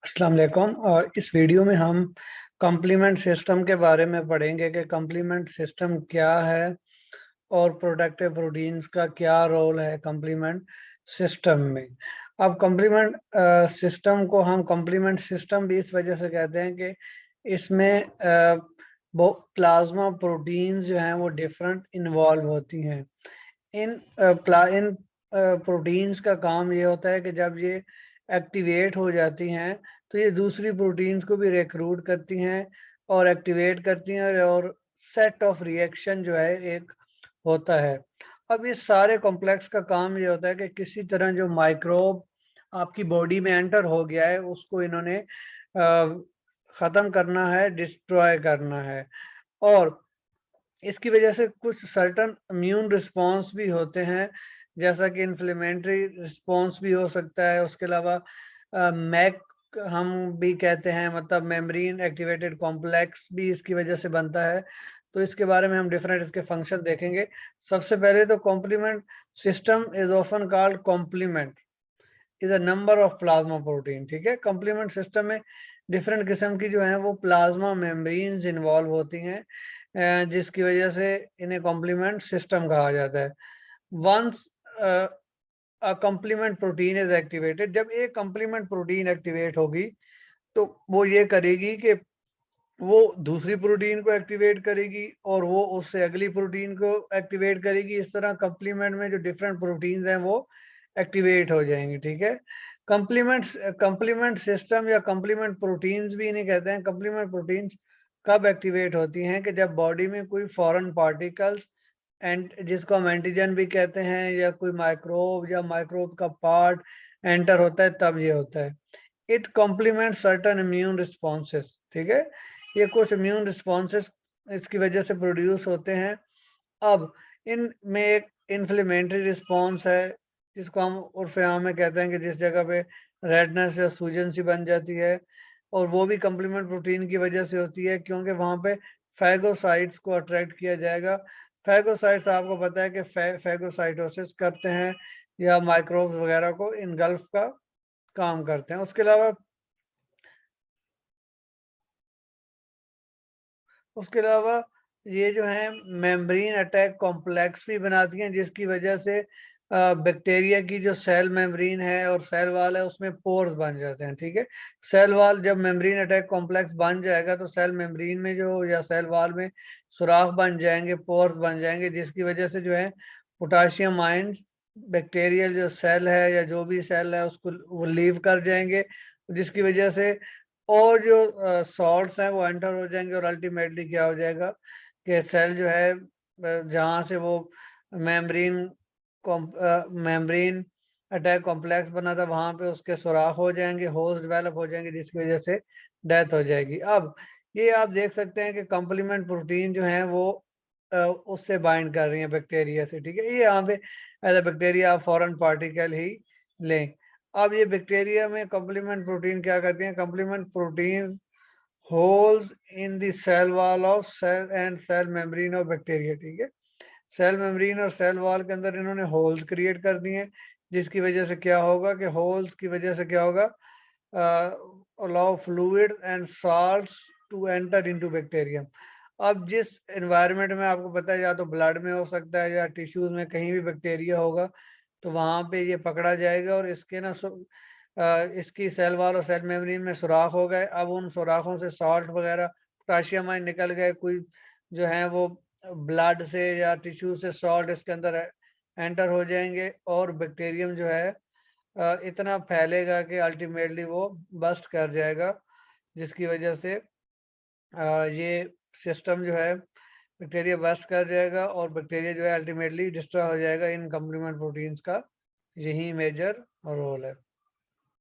अस्सलाम वालेकुम। और इस वीडियो में हम कम्प्लीमेंट सिस्टम के बारे में पढ़ेंगे कि कम्प्लीमेंट सिस्टम क्या है और प्रोडक्टिव प्रोटीन्स का क्या रोल है कम्प्लीमेंट सिस्टम में। अब कम्प्लीमेंट सिस्टम को हम कम्प्लीमेंट सिस्टम भी इस वजह से कहते हैं कि इसमें वो प्लाज्मा प्रोटीन्स जो हैं वो डिफरेंट इन्वॉल्व होती हैं। इन प्रोटीन्स का काम ये होता है कि जब ये एक्टिवेट हो जाती हैं तो ये दूसरी प्रोटीन्स को भी रिक्रूट करती हैं और एक्टिवेट करती हैं और सेट ऑफ रिएक्शन जो है एक होता है। अब इस सारे कॉम्प्लेक्स का काम ये होता है कि किसी तरह जो माइक्रोब आपकी बॉडी में एंटर हो गया है उसको इन्होंने ख़त्म करना है, डिस्ट्रॉय करना है। और इसकी वजह से कुछ सर्टन इम्यून रिस्पॉन्स भी होते हैं, जैसा कि इन्फ्लेमेटरी रिस्पॉन्स भी हो सकता है। उसके अलावा मैक हम भी कहते हैं, मतलब मेम्ब्रेन एक्टिवेटेड कॉम्प्लेक्स भी इसकी वजह से बनता है। तो इसके बारे में हम डिफरेंट इसके फंक्शन देखेंगे। सबसे पहले तो complement system is often called complement is a number of plasma protein. ठीक है, कॉम्प्लीमेंट सिस्टम में डिफरेंट किस्म की जो है वो प्लाज्मा मेम्ब्रेन्स इन्वॉल्व होती हैं, जिसकी वजह से इन्हें कॉम्प्लीमेंट सिस्टम कहा जाता है। Once complement protein is activated, जब एक कॉम्प्लीमेंट प्रोटीन एक्टिवेट होगी तो वो ये करेगी कि वो दूसरी प्रोटीन को एक्टिवेट करेगी और वो उससे अगली प्रोटीन को एक्टिवेट करेगी। इस तरह कॉम्प्लीमेंट में जो डिफरेंट प्रोटीन्स हैं वो एक्टिवेट हो जाएंगी। ठीक है, कॉम्प्लीमेंट सिस्टम या कॉम्प्लीमेंट प्रोटीन्स भी इन्हें कहते हैं। कॉम्प्लीमेंट प्रोटीन्स कब एक्टिवेट होती हैं कि जब बॉडी में कोई फॉरेन पार्टिकल्स एंड जिसको हम एंटीजन भी कहते हैं या कोई माइक्रोब या माइक्रोब का पार्ट एंटर होता है, तब ये होता है। It complement certain immune responses. ठीक है, ये कुछ इम्यून रिस्पॉन्सेस इसकी वजह से प्रोड्यूस होते हैं। अब इनमें एक इन्फ्लेमेटरी रिस्पॉन्स है जिसको हम उर्फ आम में कहते हैं कि जिस जगह पे रेडनेस या सूजन सी बन जाती है, और वो भी कम्प्लीमेंट प्रोटीन की वजह से होती है क्योंकि वहाँ पे फैगोसाइट्स को अट्रैक्ट किया जाएगा। फैगोसाइट्स आपको पता है कि फैगोसाइटोसिस करते हैं या माइक्रोब्स वगैरह को इनगल्फ का काम करते हैं। उसके अलावा ये जो है मेम्ब्रेन अटैक कॉम्प्लेक्स भी बनाती हैं, जिसकी वजह से बैक्टीरिया की जो सेल मेम्ब्रेन है और सेल वाल है उसमें पोर्स बन जाते हैं। ठीक है, सेल वाल जब मेम्ब्रेन अटैक कॉम्प्लेक्स बन जाएगा तो सेल मेम्ब्रेन में जो या सेल वाल में सुराख बन जाएंगे, पोर्स बन जाएंगे, जिसकी वजह से जो है पोटाशियम आयंस बैक्टीरियल जो सेल है या जो भी सेल है उसको वो लीव कर जाएंगे, जिसकी वजह से और जो सॉल्ट्स हैं वो एंटर हो जाएंगे और अल्टीमेटली क्या हो जाएगा कि सेल जो है जहाँ से वो मेम्ब्रेन मेम्ब्रेन अटैक कॉम्प्लेक्स बना था वहां पे उसके सुराख हो जाएंगे, होल्स डेवलप हो जाएंगे, जिसकी वजह से डेथ हो जाएगी। अब ये आप देख सकते हैं कि कॉम्प्लीमेंट प्रोटीन जो है वो उससे बाइंड कर रही है बैक्टीरिया से। ठीक है, ये यहाँ पे एज अ बैक्टीरिया आप फॉरेन पार्टिकल ही लें। अब ये बैक्टीरिया में कॉम्प्लीमेंट प्रोटीन क्या करती हैं? Complement protein holes in the cell wall of cell and cell membrane of bacteria. ठीक है, सेल मेम्ब्रेन और सेल वॉल के अंदर इन्होंने होल्स क्रिएट कर दिए, जिसकी वजह से क्या होगा कि होल्स की वजह से क्या होगा, allow fluid and salts to enter into bacterium. अब जिस एनवायरनमेंट में आपको पता है या तो ब्लड में हो सकता है या टिश्यूज में कहीं भी बैक्टीरिया होगा तो वहां पे ये पकड़ा जाएगा और इसके ना इसकी सेल वॉल और सेल मेम्ब्रेन में सुराख हो गए। अब उन सुराखों से सॉल्ट वगैरह पोटाशियम आयन निकल गए, कोई जो है वो ब्लड से या टिश्यू से सॉल्ट इसके अंदर एंटर हो जाएंगे और बैक्टीरियम जो है इतना फैलेगा कि अल्टीमेटली वो बस्ट कर जाएगा, जिसकी वजह से ये सिस्टम जो है बैक्टीरिया बस्ट कर जाएगा और बैक्टीरिया जो है अल्टीमेटली डिस्ट्रॉय हो जाएगा। इन कम्प्लीमेंट प्रोटीन्स का यही मेजर रोल है।